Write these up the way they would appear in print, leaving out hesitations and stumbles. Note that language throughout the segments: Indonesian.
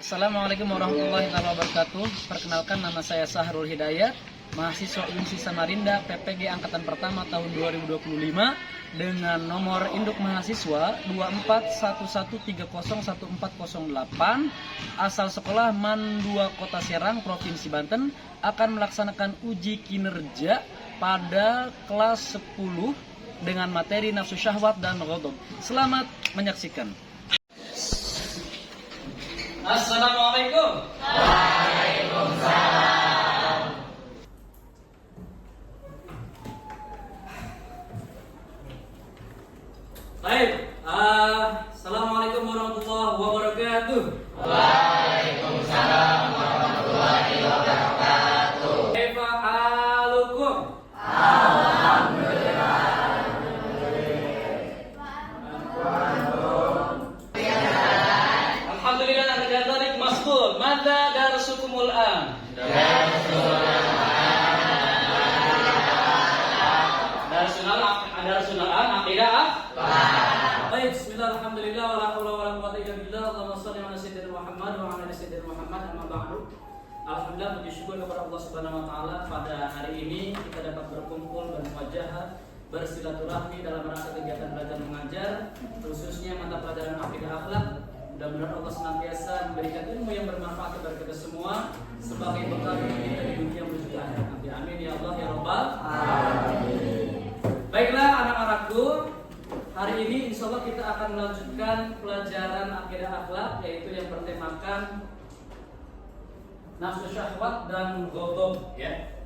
Assalamualaikum warahmatullahi wabarakatuh. Perkenalkan, nama saya Sahrul Hidayat, mahasiswa UNSI Samarinda PPG Angkatan Pertama tahun 2025 dengan nomor induk mahasiswa 2411301408, asal sekolah MAN 2 Kota Serang, Provinsi Banten, akan melaksanakan uji kinerja pada kelas 10 dengan materi nafsu syahwat dan ghadab. Selamat menyaksikan. Assalamualaikum. Waalaikumsalam. Baik, Assalamualaikum warahmatullahi wabarakatuh. Waalaikumsalam warahmatullahi wabarakatuh. Kaifa halukum? Alhamdulillah, tidak tarik mastul. Mada darsukumul an? Darsunal an aqidah. Baik, bismillah, alhamdulillah, wala haula wala quwwata illa billah. Allahumma shalli ala sayyidina Muhammad wa ala ali sayyidina Muhammad, amma ba'du. Alhamdulillah, puji syukur kepada Allah Subhanahu wa taala, pada hari ini kita dapat berkumpul bermuajahah, bersilaturahmi dalam rangka kegiatan belajar mengajar, khususnya mata pelajaran akidah akhlak. Mudah-mudahan Allah senantiasa memberikan ilmu yang bermanfaat kepada kita semua sebagai bekal kita di dunia menuju akhirat nanti. Amin ya Allah ya Rabbal alamin. Baiklah anak-anakku, hari ini insya Allah kita akan melanjutkan pelajaran akidah akhlak, yaitu yang bertemakan nafsu syahwat dan ghadab, ya.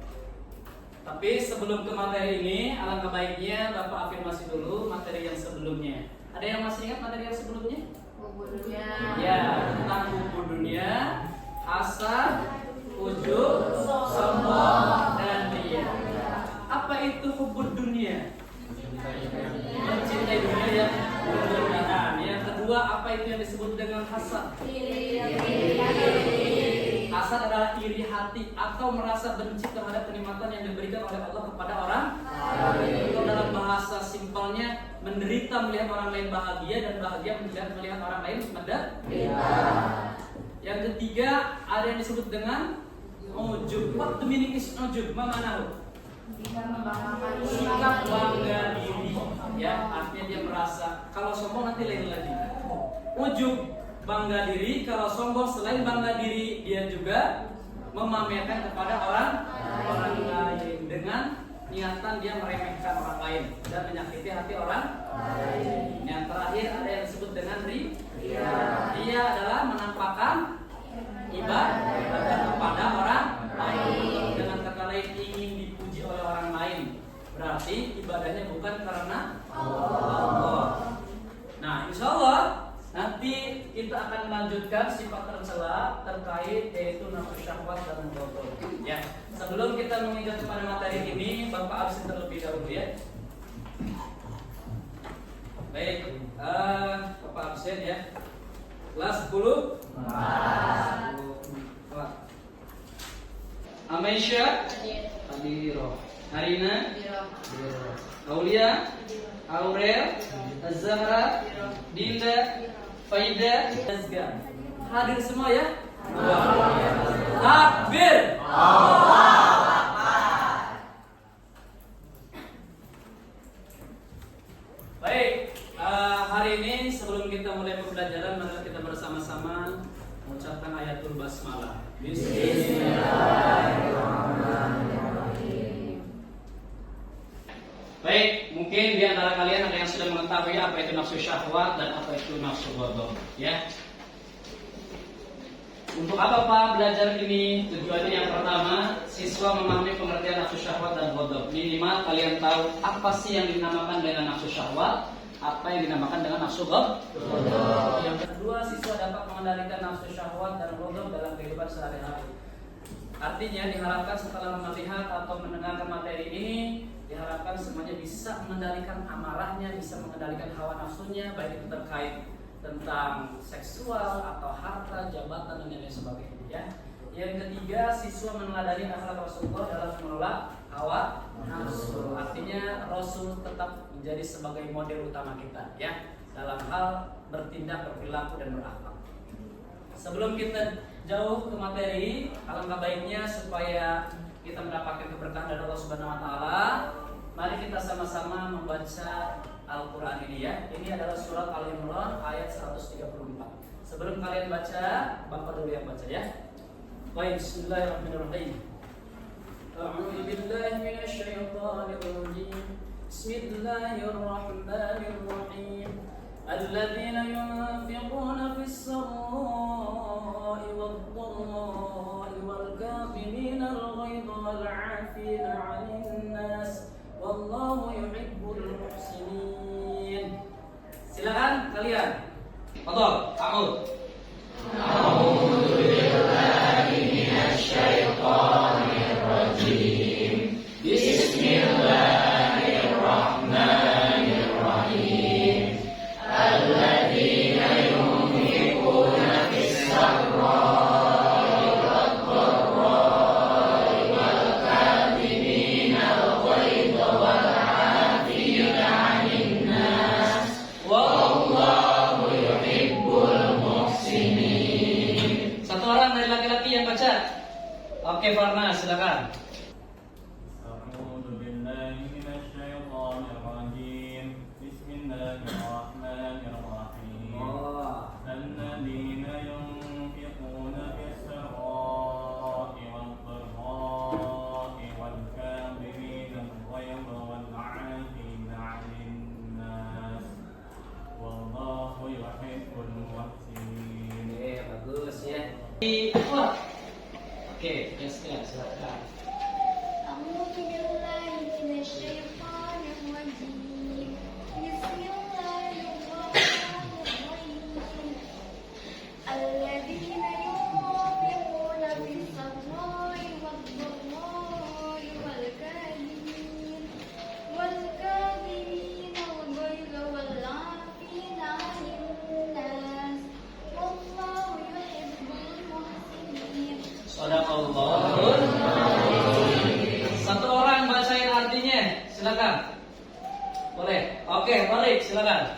Tapi sebelum ke materi ini, alangkah baiknya Bapak afirmasi dulu materi yang sebelumnya. Ada yang masih ingat materi yang sebelumnya? Dunia. Ya, tentang hubud dunia, hasad, ujub, sombong, dan riya. Apa itu hubud dunia? Mencintai dunia yang berlebihan. Yang kedua, apa itu yang disebut dengan hasad? Hasad adalah iri hati atau merasa benci terhadap kenikmatan yang diberikan oleh Allah kepada orang. Itu dalam bahasa simpelnya, menderita melihat orang lain bahagia dan bahagia melihat orang lain menderita. Yang ketiga, ada yang disebut dengan ujub. What the meaning is ujub? Mamanahu? Sikap bangga diri, ya, artinya dia merasa. Kalau sombong nanti lain lagi. Ujub bangga diri, kalau sombong selain bangga diri dia juga memamerkan kepada orang lain dengan niatan dia meremehkan orang lain dan menyakiti hati orang lain. Yang terakhir ada yang disebut dengan riya. Riya adalah menampakkan ibadah kepada orang lain. Dengan kata lain, ingin dipuji oleh orang lain. Berarti ibadahnya bukan karena Allah. Nah, insya Allah nanti kita akan melanjutkan sifat tercela terkait yaitu nafsu syahwat dan ghadab. Ya, sebelum kita menginjak kepada materi ini, Bapak absen terlebih dahulu ya. Baik, Bapak absen ya. Kelas 10. Amaisha, Adiro, Harina, Aulia, Aurel, Azhara, Dinda, Faida, Azga. Hadir semua ya? Takbir. Baik, hari ini sebelum kita mulai pembelajaran, mari kita bersama-sama mengucapkan ayatul basmalah. Bismillahirrahmanirrahim. Baik, mungkin di antara kalian ada yang sudah mengetahui apa itu nafsu syahwat dan apa itu nafsu ghadab, ya. Untuk apa Pak belajar ini? Tujuannya yang pertama, siswa memahami pengertian nafsu syahwat dan ghadab. Minimal kalian tahu apa sih yang dinamakan dengan nafsu syahwat, apa yang dinamakan dengan nafsu ghadab. Yang kedua, siswa dapat mengendalikan nafsu syahwat dan ghadab dalam kehidupan sehari-hari. Artinya diharapkan setelah melihat atau mendengarkan materi ini, diharapkan semuanya bisa mengendalikan amarahnya, bisa mengendalikan hawa nafsunya, baik itu terkait tentang seksual atau harta, jabatan dan lain sebagainya. Ya. Yang ketiga, siswa meneladani akhlak Rasulullah dalam menolak hawa nafsu. Artinya Rasul tetap menjadi sebagai model utama kita, ya, dalam hal bertindak, berperilaku dan berakhlak. Sebelum kita jauh ke materi, alangkah baiknya supaya kita mendapatkan keberkahan dari Allah Subhanahu wa taala, mari kita sama-sama membaca Al-Qur'an ini ya. Ini adalah surat Al-Imran ayat 134. Sebelum kalian baca, Bapak dulu yang baca ya. Baik, bismillahirrahmanirrahim. A'udzu billahi minasyaitonir rajim. Bismillahirrahmanirrahim. الذين ينفقون في السراء والضراء والكاظمين الغيظ والعافين عن الناس والله يحب المحسنين. Silakan kalian. Fadhol, A'ud. A'udzu billahi minasyaitonir rajim. Bismillahirrahmanirrahim. الذين ينفقون في السراء والضراء والكاظمين الغيظ والعافين عن الناس والله يحب المحسنين. Satu orang dari laki-laki yang baca. Oke, Farna, silakan. Oke, silakan. أعوذ بالله من الشيطان الرجيم بسم الله الرحمن الرحيم الذين ينفقون في السراء والضراء والكاظمين الغيظ والعافين عن الناس والله يحب المحسنين. Shadaqallahul. Satu orang bacain artinya, silakan. Boleh. Oke, Farid, silakan.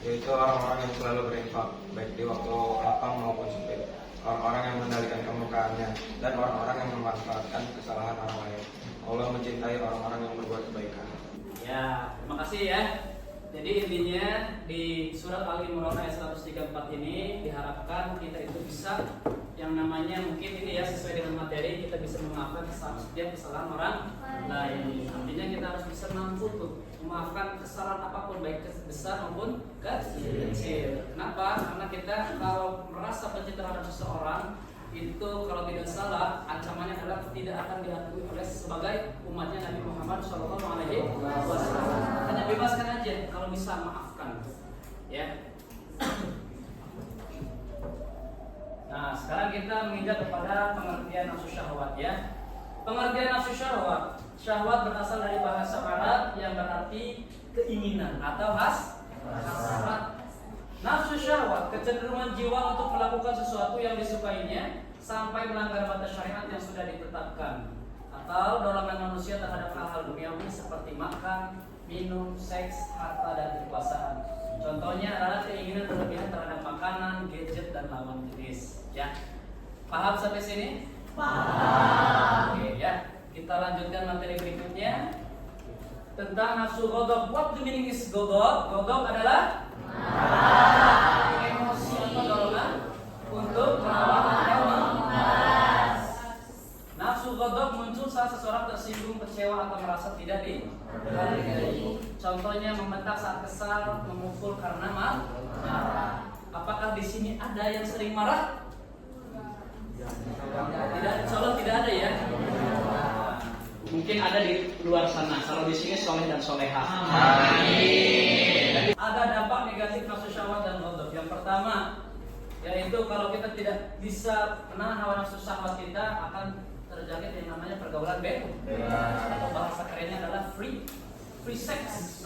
Yaitu orang-orang yang selalu berinfak, baik di waktu lapang maupun sempit, orang-orang yang mengendalikan kemukaannya, dan orang-orang yang memanfaatkan kesalahan orang lain. Allah mencintai orang-orang yang berbuat kebaikan. Ya, terima kasih ya. Jadi intinya di surat Al-Imran ayat 134 ini diharapkan kita itu bisa yang namanya mungkin ini ya sesuai dengan materi, kita bisa memaafkan setiap kesalahan orang lain. Artinya kita harus bisa mampu tuh memaafkan kesalahan apapun, baik besar maupun kecil. Kenapa? Karena kita kalau merasa benci terhadap seseorang itu kalau tidak salah ancamannya adalah tidak akan diakui oleh sebagai umatnya Nabi Muhammad SAW. Hanya bebaskan aja kalau bisa, maafkan ya. Nah, sekarang kita menginjak kepada pengertian nafsu syahwat ya. Pengertian nafsu syahwat, syahwat berasal dari bahasa Arab yang berarti keinginan atau hasrat. Nafsu syahwat, kecenderungan jiwa untuk melakukan sesuatu yang disukainya sampai melanggar batas syariat yang sudah ditetapkan, atau dorongan manusia terhadap hal-hal duniawi seperti makan, minum, seks, harta, dan kekuasaan. Contohnya adalah keinginan berlebihan terhadap makanan, gadget, dan lawan jenis. Ya, paham sampai sini? Paham. Oke ya, kita lanjutkan materi berikutnya tentang nafsu ghadab. What the meaning is ghadab? Ghadab adalah emosi atau dorongan untuk melawan atau membalas. Nafsu ghadab muncul saat seseorang tersinggung, kecewa, atau merasa tidak dihargai. Contohnya membentak saat kesal, memukul karena marah. Apakah di sini ada yang sering marah? Tidak, insya Allah tidak ada ya. Mungkin ada di luar sana. Kalau di sini soleh dan soleha. Amin. Ada dampak negatif nafsu syahwat dan ghadab. Yang pertama, yaitu kalau kita tidak bisa menahan hawa nafsu syahwat kita, akan terjangkit yang namanya pergaulan bebas, atau bahasa kerennya adalah free sex.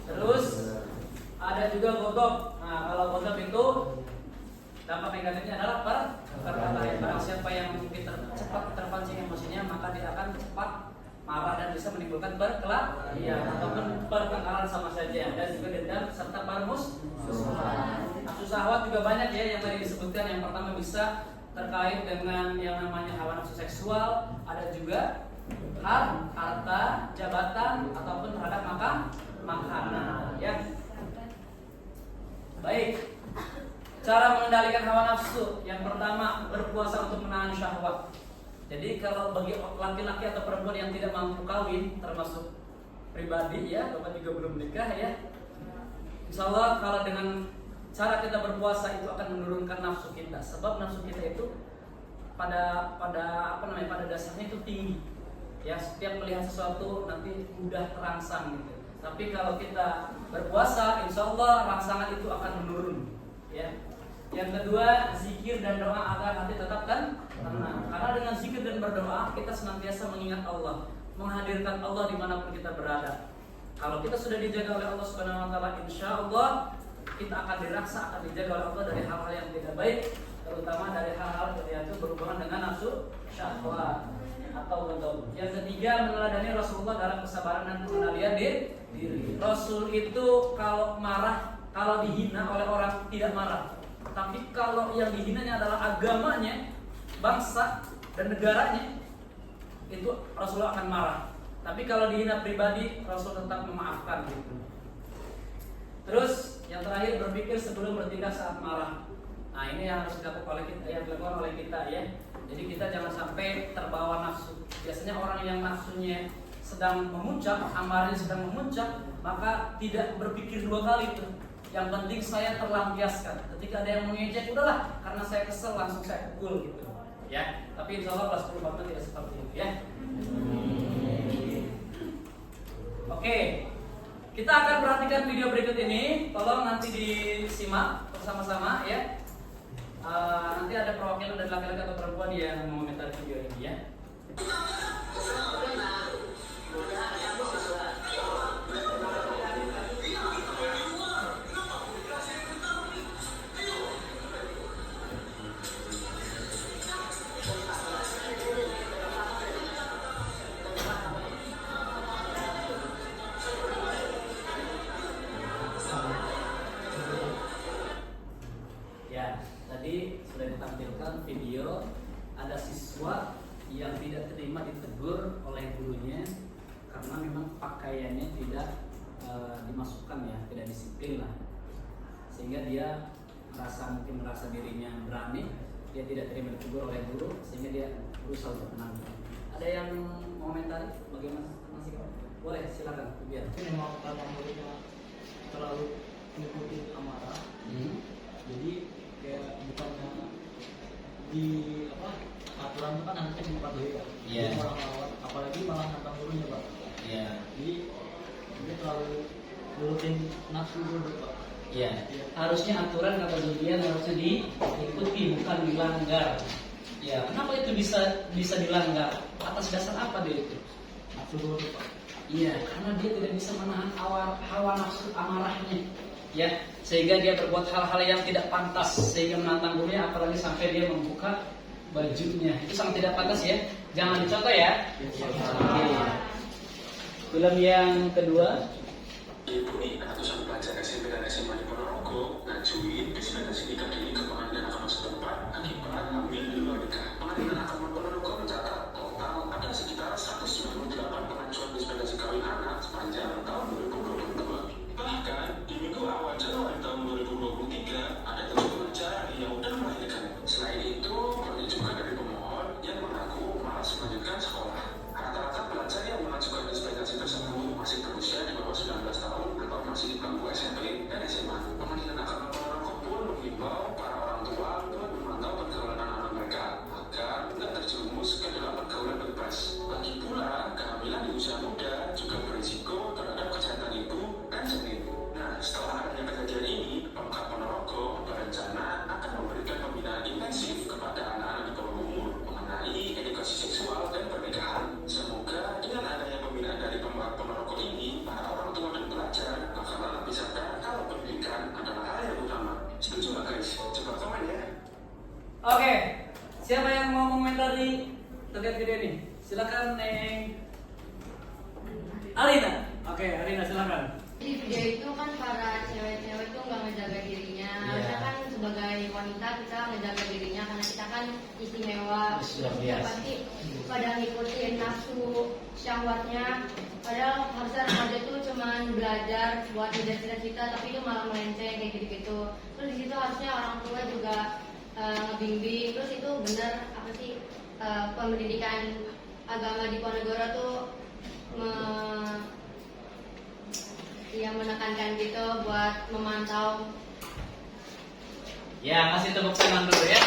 Terus ada juga ghadab. Nah, kalau ghadab itu dampak negatifnya adalah perkataan. Barang siapa yang mungkin cepat terpancing emosinya, maka dia akan cepat marah dan bisa menimbulkan perkelahian ataupun pertengkaran sama saja, dan juga dendam serta permusuhan. Nafsu syahwat juga banyak ya yang tadi disebutkan. Yang pertama bisa terkait dengan yang namanya hawa nafsu seksual, ada juga harta, jabatan ataupun terhadap makanan ya. Baik. Cara mengendalikan hawa nafsu. Yang pertama, berpuasa untuk menahan syahwat. Jadi kalau bagi laki-laki atau perempuan yang tidak mampu kawin, termasuk pribadi ya, Bapak juga belum menikah ya. Insya Allah kalau dengan cara kita berpuasa itu akan menurunkan nafsu kita. Sebab nafsu kita itu pada dasarnya itu tinggi. Ya, setiap melihat sesuatu nanti mudah terangsang gitu. Tapi kalau kita berpuasa, insya Allah rangsangan itu akan menurun. Ya. Yang kedua, zikir dan doa agar hati tetap tenang. Karena dengan zikir dan berdoa kita senantiasa mengingat Allah, menghadirkan Allah dimanapun kita berada. Kalau kita sudah dijaga oleh Allah Subhanahu Wa Taala, insya Allah kita akan diraksa, akan dijaga oleh Allah dari hal-hal yang tidak baik, terutama dari hal-hal yang itu berhubungan dengan nafsu syahwat atau betul. Yang ketiga, meneladani Rasulullah dalam kesabaran dan pengendalian diri. Rasul itu kalau marah, kalau dihina oleh orang tidak marah, tapi kalau yang dihinanya adalah agamanya, bangsa dan negaranya, itu Rasulullah akan marah. Tapi kalau dihina pribadi, Rasul tetap memaafkan gitu. Terus yang terakhir, berpikir sebelum bertindak saat marah. Nah ini yang harus dilakukan oleh kita ya. Jadi kita jangan sampai terbawa nafsu. Biasanya orang yang nafsunya sedang memuncak, amarahnya sedang memuncak, maka tidak berpikir dua kali tuh. Yang penting saya terlampiaskan. Ketika ada yang mengejek, udahlah, karena saya kesel langsung saya pukul gitu. Ya, tapi insya Allah kelas 10 Bapak tidak seperti itu ya. Oke, kita akan perhatikan video berikut ini. Tolong nanti disimak bersama-sama ya. Nanti ada perwakilan dari laki-laki atau perempuan yang mengomentari video ini ya. Tadi sudah ditampilkan video ada siswa yang tidak terima ditegur oleh gurunya karena memang pakaiannya tidak dimasukkan ya, tidak disiplin lah, sehingga dia merasa dirinya berani, dia tidak terima ditegur oleh guru sehingga dia berusaha untuk menanggung. Ada yang mau komentari bagaimana masih? Boleh, silakan. Biar. Memang karena muridnya terlalu mengikuti amarah, jadi kayak bukannya di aturan itu kan nanti dipatuhi ya. Iya. Malah ngelawan, apalagi malah nantang gurunya Pak. Iya. Jadi dia terlalu nurutin nafsu dulu Pak. Iya. Harusnya aturan kata Zubian harusnya diikuti bukan dilanggar. Ya, kenapa itu bisa dilanggar? Atas dasar apa dia itu? Nafsu dulu Pak. Iya, karena dia tidak bisa menahan hawa nafsu amarahnya. Ya, sehingga dia berbuat hal-hal yang tidak pantas sehingga menantang gurunya, apalagi sampai dia membuka bajunya. Itu sangat tidak pantas ya. Jangan dicontoh ya. Oke. Film yang kedua. Ibu nih, ratusan pelajar SMP dan SMA di Ponorogo ngajuin dispensasi nikah dini ke pengadilan agama setempat akibat hamil di luar nikah. Pengadilan agama Ponorogo mencatat total ada sekitar 198 pengajuan dispensasi kawin anak sepanjang tahun 2022. Bahkan di minggu awal Januari tahun 2023 ada 7 pelajar yang udah melahirkan. Selain itu, banyak juga dari pemohon yang mengaku malas melanjutkan sekolah. Rata-rata pelajar yang mengajukan dispensasi tersebut masih berusia di bawah 19 tahun atau masih di bangku SMP dan SMA. Pengadilan agama Ponorogo pun menghimbau para orang tua untuk memantau pergaulan anak-anak mereka agar tidak terjerumus ke dalam pergaulan bebas. Lagi pula, kehamilan di usia muda juga berisiko terhadap kesehatan ibu dan janin. Nah, setelah adanya kejadian ini, Pemkab Ponorogo berencana akan memberikan pembinaan intensif kepada anak-anak di bawah umur mengenai edukasi seksual dan pernikahan. Semoga dengan adanya pembinaan dari Pemkab Ponorogo ini, para orang tua dan pelajar bakalan lebih sadar kalau pendidikan adalah hal yang utama. Setuju nggak guys? Coba komen ya. Oke, siapa yang mau komentari terkait video ini? Silakan Neng Arina. Oke, Arina silakan. Di video itu kan para cewek-cewek tuh nggak menjaga dirinya. Iya. Harusnya kan sebagai wanita kita menjaga dirinya karena kita kan istimewa. Ya, pasti pada ngikutin nafsu syahwatnya. Padahal harusnya remaja tuh cuman belajar buat ngejar cita-cita, tapi itu malah melenceng kayak gitu-gitu. Terus di situ harusnya orang tua juga ngebimbing. Terus itu benar apa sih pendidikan agama di Ponegoro tuh yang menekankan gitu buat memantau. Ya, kasih tepuk tangan dulu ya.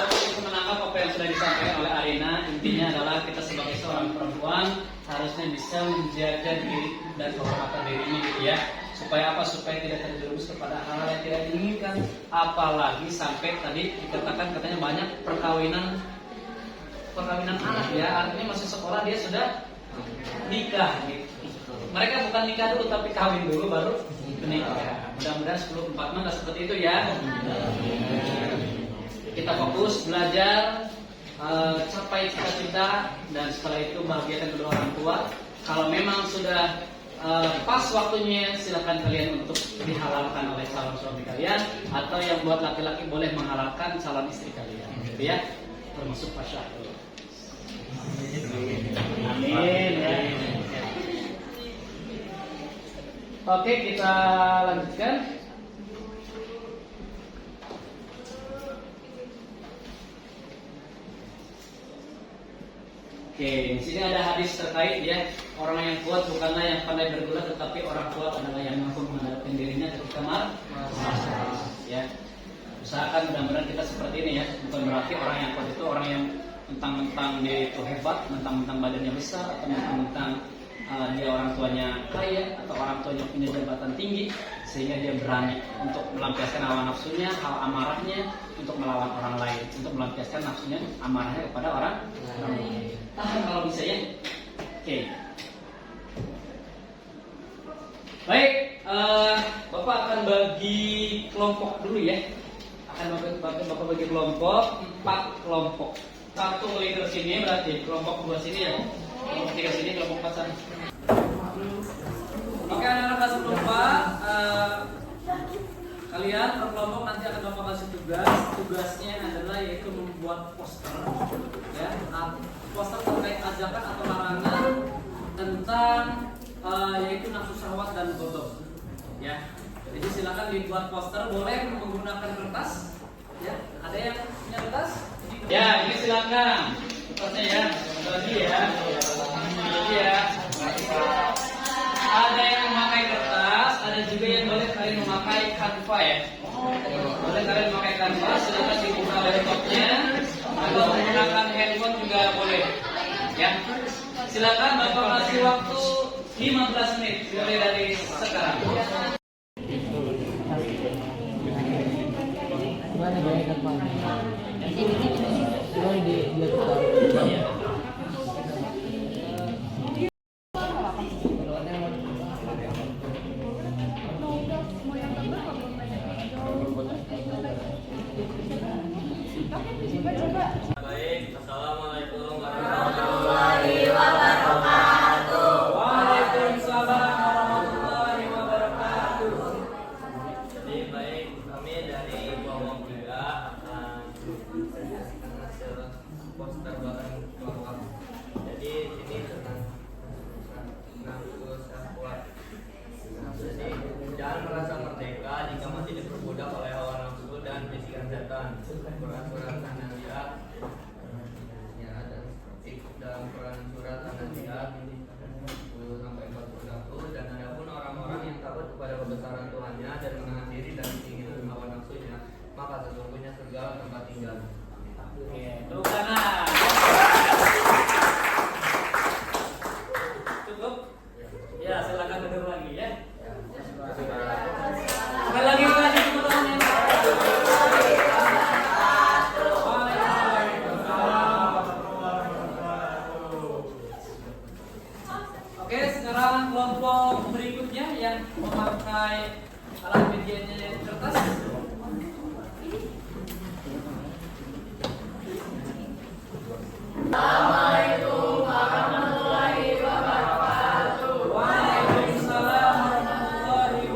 Untuk menangkap apa yang sudah disampaikan oleh Arina, intinya adalah kita sebagai seorang perempuan harusnya bisa menjaga diri dan kehormatan dirinya gitu ya. Supaya apa? Supaya tidak terjerumus kepada hal-hal yang tidak diinginkan. Apalagi sampai tadi dikatakan katanya banyak perkawinan anak ya, artinya masih sekolah dia sudah nikah gitu. Mereka bukan nikah dulu tapi kawin dulu baru menikah. Mudah-mudahan 10-4 nggak seperti itu ya. Kita fokus belajar, capai cita-cita, dan setelah itu bahagiakan kedua orang tua. Kalau memang sudah pas waktunya, silakan kalian untuk dihalalkan oleh calon suami kalian, atau yang buat laki-laki boleh menghalalkan calon istri kalian, gitu ya, termasuk Pak Syahrul. Amin ya. Oke, kita lanjutkan. Oke, di sini ada hadis terkait ya, orang yang kuat bukanlah yang pandai bergulat, tetapi orang kuat adalah yang mampu menghadapi dirinya ketika marah. Ya, usahakan mudah-mudahan kita seperti ini ya. Bukan berarti orang yang kuat itu orang yang mentang-mentang dia itu hebat, mentang-mentang badannya besar, atau mentang-mentang dia orang tuanya kaya atau orang tuanya punya jabatan tinggi sehingga dia berani untuk melampiaskan hawa nafsunya, hawa amarahnya untuk melawan orang lain, untuk melampiaskan nafsunya, amarahnya kepada orang lain. Tahan kalau bisa ya. Oke. Baik, Bapak akan bagi kelompok dulu ya. Bapak bagi kelompok 4 kelompok. 1 leader sini berarti kelompok 2 sini ya. Kelompok 3 sini, kelompok 4 sana. Oke, anak-anak kelas 4, kalian per kelompok nanti akan Bapak kasih tugas. Tugasnya adalah yaitu membuat poster, ya, poster terkait ajakan atau larangan tentang yaitu nafsu syahwat dan godok, ya. Jadi silakan dibuat poster, boleh menggunakan kertas, ya. Ada yang punya kertas? Ya, ini silakan kertasnya ya, bagi ya. Ya. Ada yang memakai kertas, ada juga yang boleh kalian memakai kanva ya. Boleh kalian memakai kanva, silakan dibuka laptopnya atau menggunakan handphone juga boleh. Ya, silakan Bapak kasih waktu 15 menit mulai dari sekarang. Gimana gaya kanvanya? Gimana dia tahu? Baik, assalamualaikum warahmatullahi wabarakatuh. Waalaikumsalam warahmatullahi wabarakatuh. Jadi baik, kami dari kelompok 3 akan hasil poster bareng kelompok. Jadi ini tentang nafsu syahwat. Jadi jangan merasa merdeka jika masih diperbudak oleh hawa nafsu dan bisikan setan. Surat An-Nazi'at ya, ada dalam Quran surat An-Nazi'at 10 sampai 41, dan adapun orang-orang yang takut kepada kebesaran Tuhannya dan menahan diri dari keinginan hawa nafsunya, maka sesungguhnya segala tempat tinggal. Oke, tepuk tangan. Cukup? Ya, silakan duduk lagi ya. Sekali lagi tepuk tangan. Oke, sekarang kelompok berikutnya yang memakai alat medianya kertas. Assalamualaikum warahmatullahi wabarakatuh. Waalaikumsalam warahmatullahi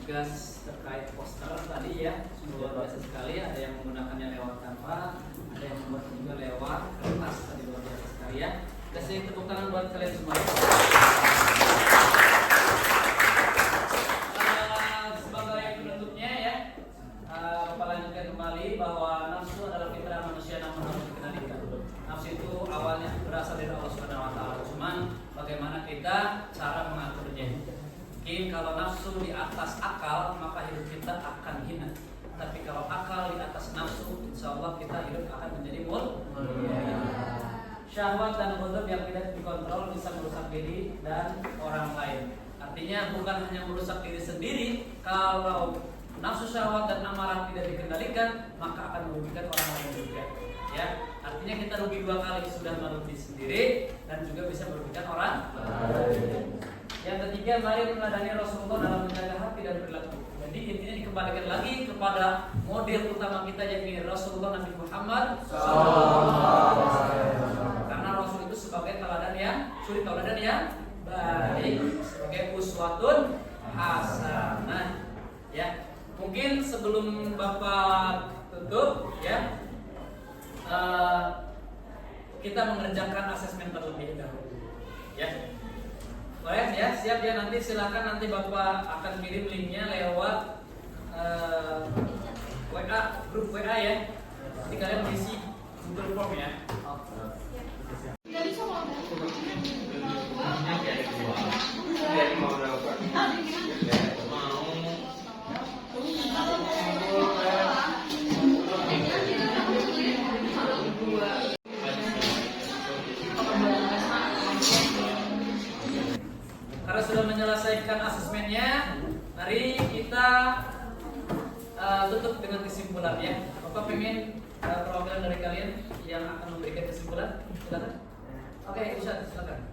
tugas terkait poster tadi ya, luar biasa sekali. Ada yang menggunakannya lewat Canva, ada yang membuat juga lewat kertas tadi, luar biasa sekali ya. Kasih tepuk tangan buat kalian semua. Sebagai penutupnya ya, Bapak lanjutkan kembali bahwa nafsu adalah fitrah manusia namun harus dikendalikan. Nafsu itu awalnya berasal dari Allah Subhanahu wa taala. Cuman bagaimana kita cara mengaturnya. Mungkin kalau nafsu di atas akal, maka hidup kita akan hina. Tapi kalau akal di atas nafsu, insya Allah kita hidup akan menjadi mulia. Syahwat dan ghadab yang tidak dikontrol bisa merusak diri dan orang lain. Artinya bukan hanya merusak diri sendiri. Kalau nafsu syahwat dan amarah tidak dikendalikan, maka akan merugikan orang lain juga. Ya, artinya kita rugi dua kali, sudah merugi sendiri dan juga bisa merugikan orang lain. Yang ketiga, mari meneladani Rasulullah dalam menjaga hati dan perilaku. Jadi intinya dikembalikan lagi kepada model utama kita, yakni Rasulullah Nabi Muhammad SAW. Karena Rasul itu sebagai suri teladan yang baik, sebagai uswatun hasanah. Ya, mungkin sebelum Bapak tutup ya, kita mengerjakan asesmen terlebih dahulu. Ya. Boleh ya, siap ya, nanti silakan, nanti Bapak akan kirim linknya lewat WA, grup WA ya. Jadi kalian mengisi Google Form ya. Karena sudah menyelesaikan asesmennya, mari kita tutup dengan kesimpulan ya. Bapak pengen perwakilan dari kalian yang akan memberikan kesimpulan, silakan. Oke, Ustaz, silakan.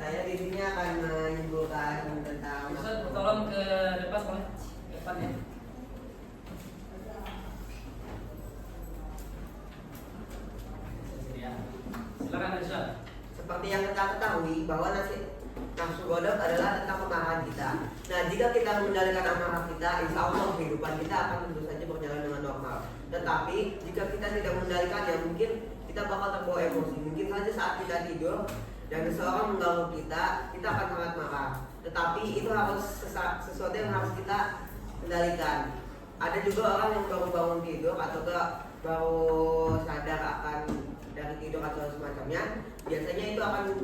Saya di sini akan menyimpulkan tentang Ustaz, tolong ke depan boleh? Depan ya. Silakan Ustaz. seperti yang kita ketahui bahwa nafsu ghadab adalah tentang kemarahan kita. Nah, jika kita mengendalikan amarah kita, insya Allah kehidupan kita akan tentu saja berjalan dengan normal. Tetapi jika kita tidak mengendalikannya, mungkin kita bakal terbawa emosi. Mungkin saja saat kita tidur dan seseorang mengganggu kita akan sangat marah. Tetapi itu harus sesuatu yang harus kita kendalikan. Ada juga orang yang baru bangun tidur atau baru sadar akan dari tidur atau semacamnya, biasanya itu akan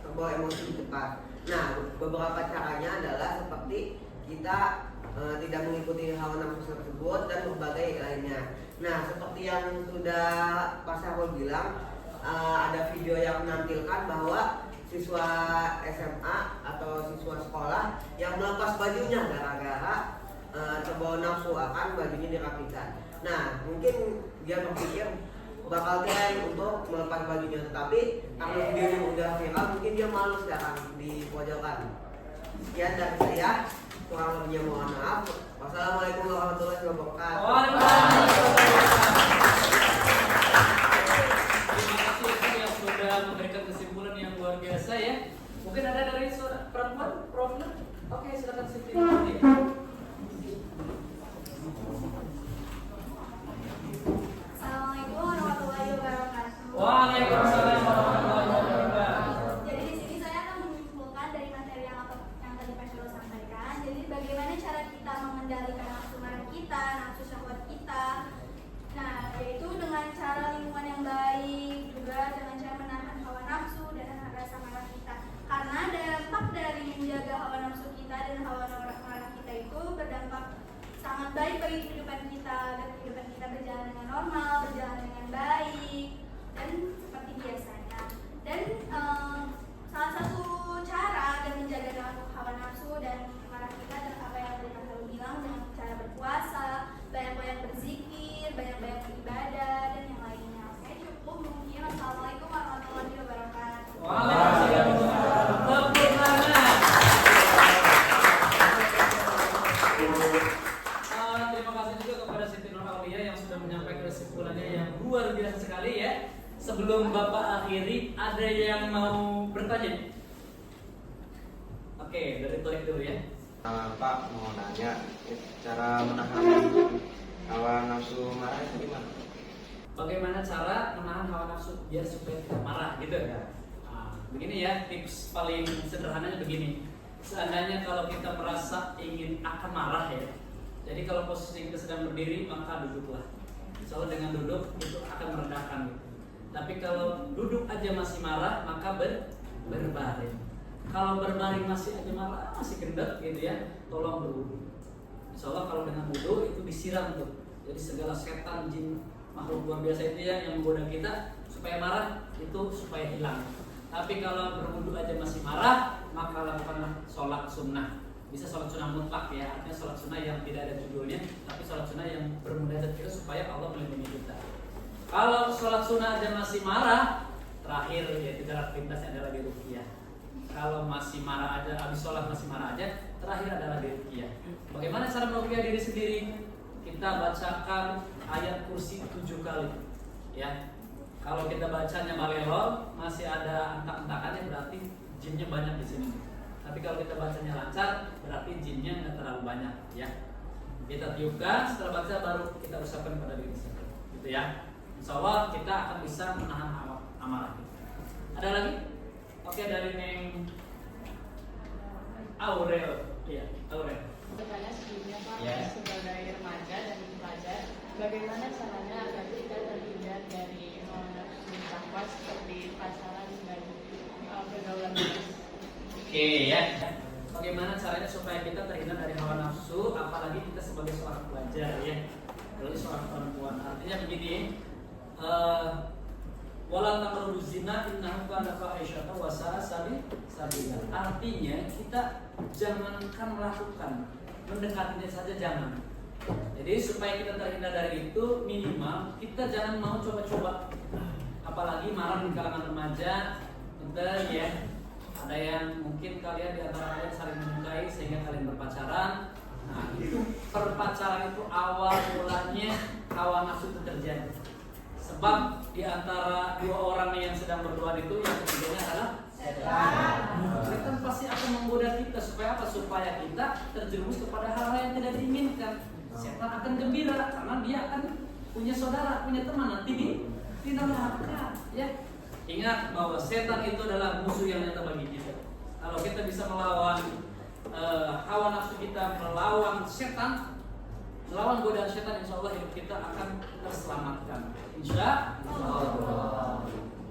terbawa emosi cepat. Nah, beberapa caranya adalah seperti kita tidak mengikuti hawa nafsu tersebut dan berbagai lainnya. Nah, seperti yang sudah Pak Sarul bilang, ada video yang menampilkan bahwa siswa SMA atau siswa sekolah yang melepas bajunya gara-gara terbawa nafsu akan bajunya dirapikan. Nah, mungkin dia berpikir bakal keren untuk melepas bajunya, tetapi karena videonya udah viral, mungkin dia malu sekarang di pojokan. Sekian dari saya, kurang lebihnya mohon maaf. Wassalamualaikum warahmatullahi wabarakatuh. Terima kasih yang sudah memberikan kesimpulan yang luar biasa ya. Mungkin ada dari perempuan, Prof. Oke, silakan Siti. Assalamualaikum warahmatullahi wabarakatuh. Waalaikumsalam warahmatullahi wabarakatuh. Jadi di sini saya akan menyimpulkan dari materi yang tadi Pak Syarul sampaikan. Jadi bagaimana cara kita mengendalikan nafsu marah kita, nafsu syahwat kita. Nah, yaitu dengan cara lingkungan yang baik, juga dengan cara menahan hawa nafsu dan rasa marah kita. Karena dampak dari menjaga hawa nafsu kita dan hawa marah kita itu berdampak sangat baik bagi kehidupan kita, agar kehidupan kita berjalan dengan normal, berjalan dengan baik, dan seperti biasanya. Dan salah satu cara agar menjaga hawa nafsu dan marah kita adalah apa yang tadi Pak Sarul bilang, dengan cara berpuasa, banyak-banyak berzikir, banyak-banyak beribadah, dan yang lainnya. Oke, cukup mungkin. Assalamualaikum warahmatullahi wabarakatuh. Waalaikumsalam. Terima kasih juga kepada Siti Nur Aulia yang sudah menyampaikan kesimpulannya yang luar biasa sekali ya. Sebelum Bapak akhiri, ada yang mau bertanya? Oke, dari Torik dulu ya. Pak mau nanya, cara menahan hawa nafsu marah itu gimana? Bagaimana cara menahan hawa nafsu biar supaya tidak marah gitu ya? Nah, begini ya, tips paling sederhananya begini. Seandainya kalau kita merasa ingin akan marah ya, jadi kalau posisi kita sedang berdiri maka duduklah. Insya Allah dengan duduk itu akan meredakan gitu. Tapi kalau duduk aja masih marah maka berbaring. Kalau berbaring masih aja marah, masih gendut gitu ya, tolong berwudu. Insya Allah kalau dengan wudu itu disiram tuh. Jadi segala setan, jin, makhluk luar biasa itu ya yang menggoda kita supaya marah itu supaya hilang. Tapi kalau berwudu aja masih marah, maka lakukanlah sholat sunnah. Bisa sholat sunnah mutlak ya, artinya sholat sunnah yang tidak ada judulnya, tapi sholat sunnah yang bermunajat kita supaya Allah melindungi kita. Kalau sholat sunnah aja masih marah, terakhir yaitu jalan pintasnya adalah diruqyah. Kalau masih marah aja, habis sholat masih marah aja, terakhir adalah diruqyah. Bagaimana cara meruqyah diri sendiri? Kita bacakan ayat kursi 7 kali ya. Kalau kita bacanya balelol, masih ada entak-entakannya, berarti jinnya banyak di sini. Tapi kalau kita bacanya lancar, berarti jinnya nggak terlalu banyak ya. Kita tiupkan, setelah baca baru kita usapkan pada diri sendiri gitu ya. Insya Allah kita akan bisa menahan amarah. Ada lagi? Oke, dari Neng Aurel. Iya, Aurel. Pertanyaan sebelumnya Pak, Ya. sebagai remaja dan pelajar, bagaimana caranya agar kita terhindar dari hawa nafsu syahwat seperti pacaran dan pergaulan bebas? Oke ya. Bagaimana caranya supaya kita terhindar dari hawa nafsu, apalagi kita sebagai seorang pelajar ya, apalagi seorang perempuan. Artinya begini, wala taqrabu zina innahu kana fahisyatan wa sa'a sabila. Artinya kita jangankan melakukan, mendekatinya saja jangan. Jadi supaya kita terhindar dari itu, minimal kita jangan mau coba-coba. Apalagi marah di kalangan remaja, bentar ya. Ada yang mungkin kalian di antara kalian saling menyukai sehingga kalian berpacaran. Nah, itu perpacaran itu awal mulanya hawa nafsu itu terjadi. Sebab di antara dua orang yang sedang berduaan itu yang ketiganya adalah setan. Setan pasti akan menggoda kita supaya apa? Supaya kita terjerumus kepada hal-hal yang tidak diinginkan. Setan akan gembira karena dia akan punya saudara, punya teman nanti di neraka. Ya, ingat bahwa setan itu adalah musuh yang nyata bagi kita. Kalau kita bisa melawan hawa nafsu kita, melawan setan, melawan godaan setan, insya Allah hidup kita akan terselamatkan. Insya Allah.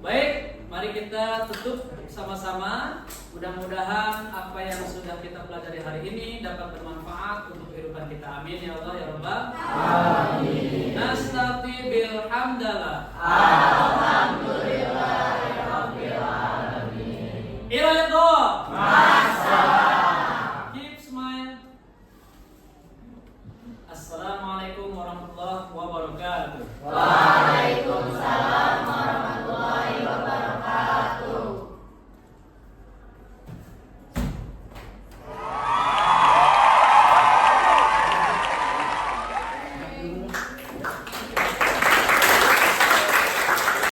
Baik, mari kita tutup sama-sama. Mudah-mudahan apa yang sudah kita pelajari hari ini dapat bermanfaat untuk kehidupan kita. Amin ya Allah ya Rabbal. Amin. Nastati bil hamdalah.